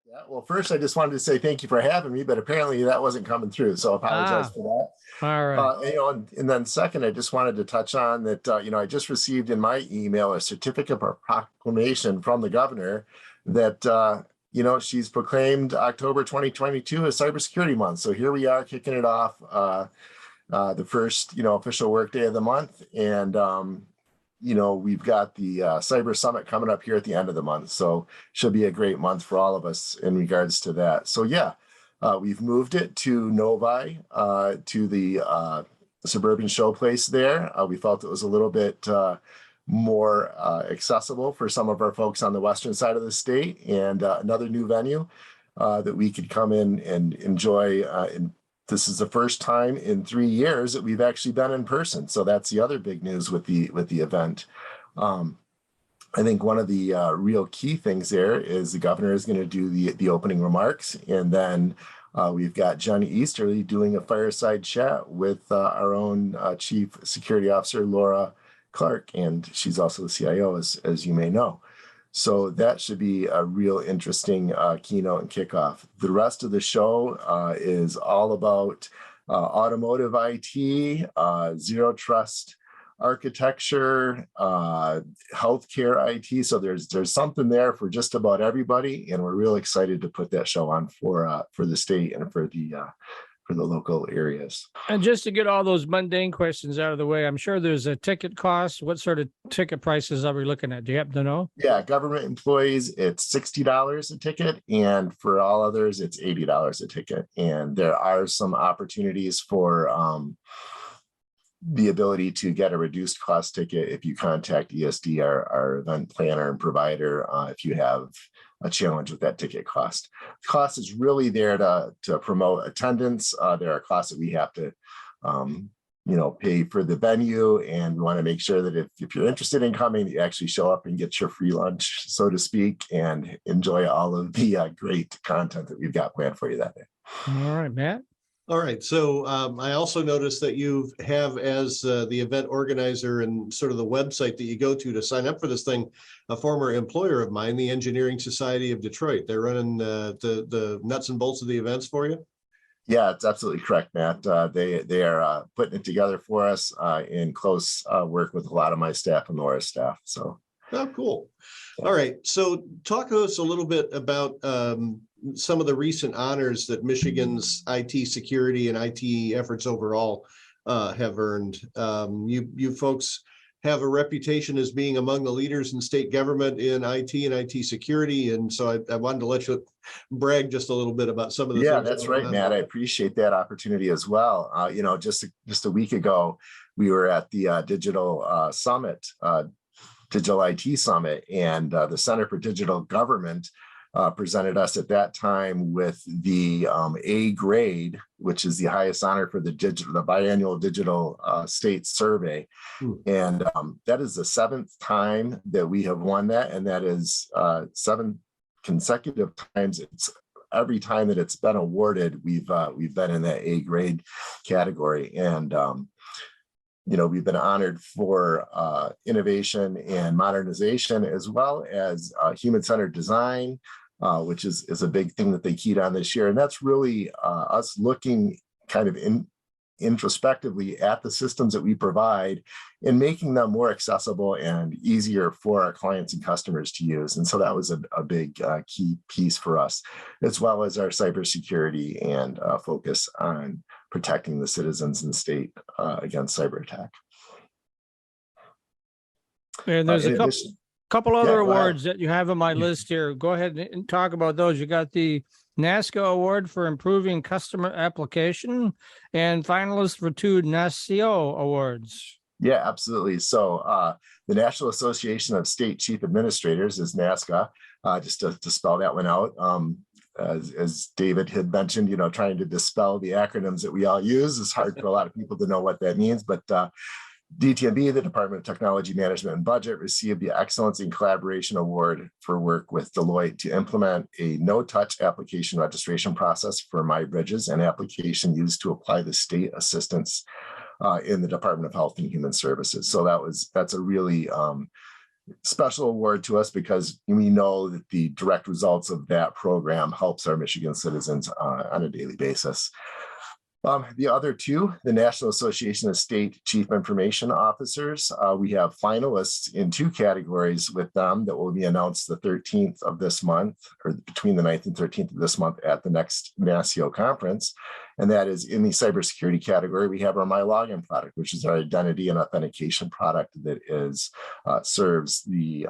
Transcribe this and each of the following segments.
Yeah, well, first, I just wanted to say thank you for having me, but apparently that wasn't coming through. So I apologize Ah, for that. all right. And then second, I just wanted to touch on that, I just received in my email a certificate of proclamation from the governor that, she's proclaimed October 2022 as Cybersecurity Month. So here we are kicking it off, the first, official work day of the month. And, we've got the Cyber Summit coming up here at the end of the month. So should be a great month for all of us in regards to that. So yeah, we've moved it to Novi, to the suburban showplace there. We felt it was a little bit more accessible for some of our folks on the western side of the state, and another new venue that we could come in and enjoy. This is the first time in 3 years that we've actually been in person. So that's the other big news with the event. I think one of the real key things there is the governor is going to do the opening remarks, and then we've got Johnny Easterly doing a fireside chat with our own Chief Security Officer, Laura Clark, and she's also the CIO, as you may know. So that should be a real interesting keynote and kickoff. The rest of the show is all about automotive IT, zero trust architecture, healthcare IT. So there's something there for just about everybody, and we're real excited to put that show on for the state and for the local areas. And just to get all those mundane questions out of the way, I'm sure there's a ticket cost. What sort of ticket prices are we looking at? Do you happen to know? Yeah, government employees, it's $60 a ticket, and for all others, it's $80 a ticket. And there are some opportunities for the ability to get a reduced cost ticket if you contact ESD, our event planner and provider, if you have a challenge with that ticket cost. The cost is really there to promote attendance. There are costs that we have to pay for the venue, and we want to make sure that if you're interested in coming, you actually show up and get your free lunch, so to speak, and enjoy all of the great content that we've got planned for you that day. All right, Matt. All right. So I also noticed that you have, as the event organizer and sort of the website that you go to sign up for this thing, a former employer of mine, the Engineering Society of Detroit. They're running the nuts and bolts of the events for you. Yeah, it's absolutely correct, Matt. They are putting it together for us in close work with a lot of my staff and Laura's staff. So. Oh, cool. All right. So talk to us a little bit about some of the recent honors that Michigan's IT security and IT efforts overall have earned. You folks have a reputation as being among the leaders in state government in IT and IT security. And so I wanted to let you brag just a little bit about some of the Yeah, things. that's right, Matt. I appreciate that opportunity as well. Just a week ago, we were at the Digital Summit, Digital IT Summit, and the Center for Digital Government presented us at that time with the A grade, which is the highest honor for the biannual digital state survey. And that is the 7th time that we have won that. And that is 7 consecutive times. It's every time that it's been awarded, we've been in that A grade category. And we've been honored for innovation and modernization, as well as human-centered design, which is a big thing that they keyed on this year. And that's really us looking kind of introspectively at the systems that we provide and making them more accessible and easier for our clients and customers to use. And so that was a big key piece for us, as well as our cybersecurity and focus on protecting the citizens in the state against cyber attack. And there's a couple other awards that you have on my list here. Go ahead and talk about those. You got the NASCA Award for Improving Customer Application and finalists for 2 NASCIO Awards. Yeah, absolutely. So the National Association of State Chief Administrators is NASCA, just to spell that one out. As David had mentioned, trying to dispel the acronyms that we all use is hard for a lot of people to know what that means. But DTMB, the Department of Technology Management and Budget, received the Excellence in Collaboration Award for work with Deloitte to implement a no-touch application registration process for MyBridges, an application used to apply the state assistance in the Department of Health and Human Services. So that's a really special award to us because we know that the direct results of that program helps our Michigan citizens on a daily basis. The other two, the National Association of State Chief Information Officers, we have finalists in two categories with them that will be announced the 13th of this month, or between the 9th and 13th of this month at the next NASCIO conference. And that is in the cybersecurity category, we have our MyLogin product, which is our identity and authentication product that is serves the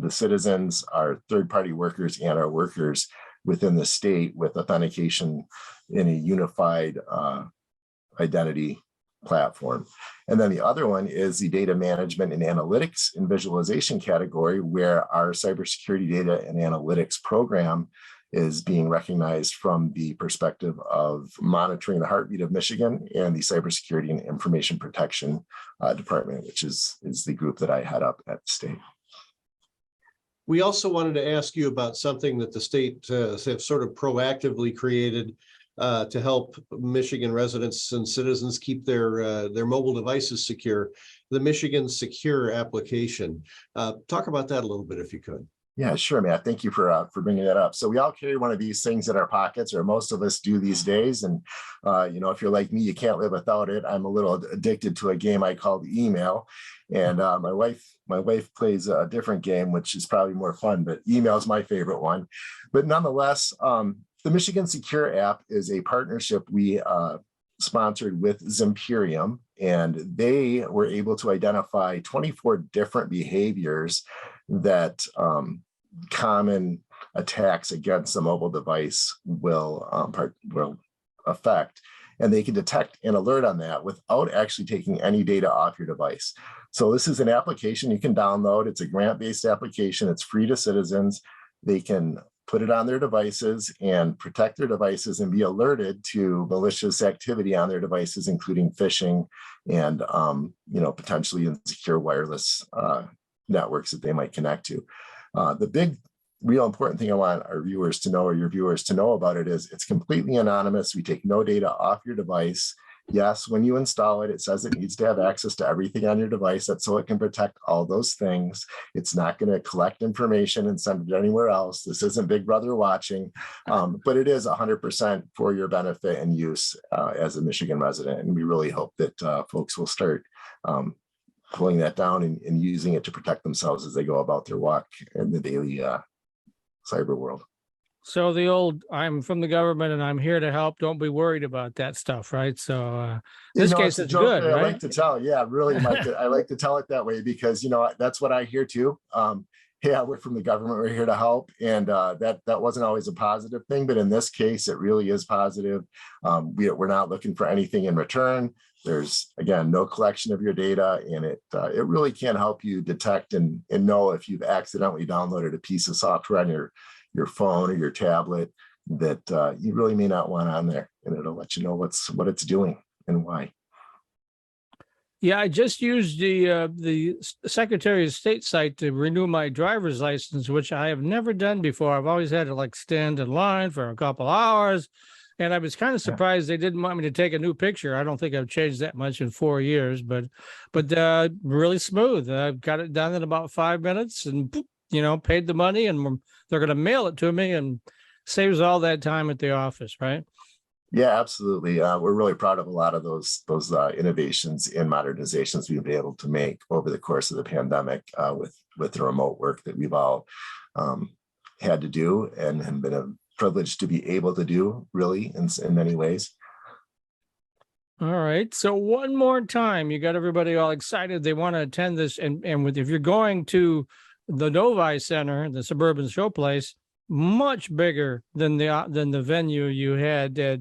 citizens, our third-party workers, and our workers within the state with authentication in a unified identity platform. And then the other one is the data management and analytics and visualization category, where our cybersecurity data and analytics program is being recognized from the perspective of monitoring the heartbeat of Michigan and the cybersecurity and information protection department, which is the group that I head up at the state. We also wanted to ask you about something that the state have sort of proactively created to help Michigan residents and citizens keep their mobile devices secure, the Michigan Secure application. Talk about that a little bit if you could. Yeah, sure, Matt. Thank you for bringing that up. So we all carry one of these things in our pockets, or most of us do these days. And, if you're like me, you can't live without it. I'm a little addicted to a game I call the email. And my wife plays a different game, which is probably more fun, but email is my favorite one. But nonetheless, the Michigan Secure app is a partnership we sponsored with Zimperium, and they were able to identify 24 different behaviors that common attacks against the mobile device will affect. And they can detect and alert on that without actually taking any data off your device. So this is an application you can download. It's a grant-based application. It's free to citizens. They can put it on their devices and protect their devices and be alerted to malicious activity on their devices, including phishing and potentially insecure wireless networks that they might connect to. The big real important thing I want our viewers to know, or your viewers to know about it, is it's completely anonymous. We take no data off your device. Yes, when you install it, it says it needs to have access to everything on your device. That's so it can protect all those things. It's not going to collect information and send it anywhere else. This isn't Big Brother watching, but it is 100% for your benefit and use as a Michigan resident. And we really hope that folks will start pulling that down and using it to protect themselves as they go about their walk in the daily cyber world. So the old, I'm from the government and I'm here to help. Don't be worried about that stuff, right? So this case is good, right? I like to tell, really, Mike, I like to tell it that way because, that's what I hear too. Yeah, we're from the government, we're here to help. And that wasn't always a positive thing, but in this case, it really is positive. We're not looking for anything in return. There's, again, no collection of your data, and it really can help you detect and know if you've accidentally downloaded a piece of software on your phone or your tablet that you really may not want on there, and it'll let you know what it's doing and why. Yeah, I just used the Secretary of State site to renew my driver's license, which I have never done before. I've always had to stand in line for a couple hours. And I was kind of surprised they didn't want me to take a new picture. I don't think I've changed that much in 4 years, but really smooth. I've got it done in about 5 minutes and, paid the money, and they're going to mail it to me, and saves all that time at the office, right? Yeah, absolutely. We're really proud of a lot of those innovations and modernizations we've been able to make over the course of the pandemic with the remote work that we've all had to do and been a privilege to be able to do, really, in many ways. All right. So one more time, you got everybody all excited. They want to attend this. And if you're going to the Novi Center, the Suburban Showplace, much bigger than the venue you had at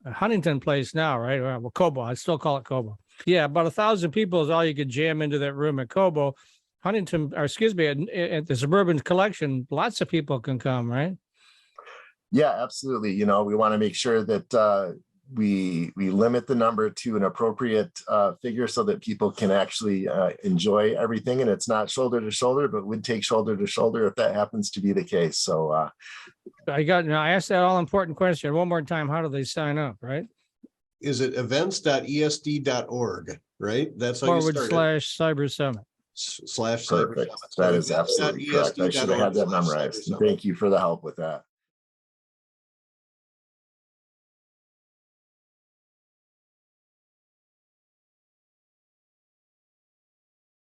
Huntington Place now, right? Well, Cobo. I still call it Cobo. Yeah, about 1,000 people is all you could jam into that room at Cobo. At the Suburban Collection, lots of people can come, right? Yeah, absolutely. We want to make sure that we limit the number to an appropriate figure so that people can actually enjoy everything. And it's not shoulder to shoulder, but would take shoulder to shoulder if that happens to be the case. So I asked that all important question one more time. How do they sign up, right? Is it events.esd.org, right? That's how you start it. /Cyber Summit. /cyber Perfect. summit. That is absolutely correct. I should have had that memorized. Thank you for the help with that.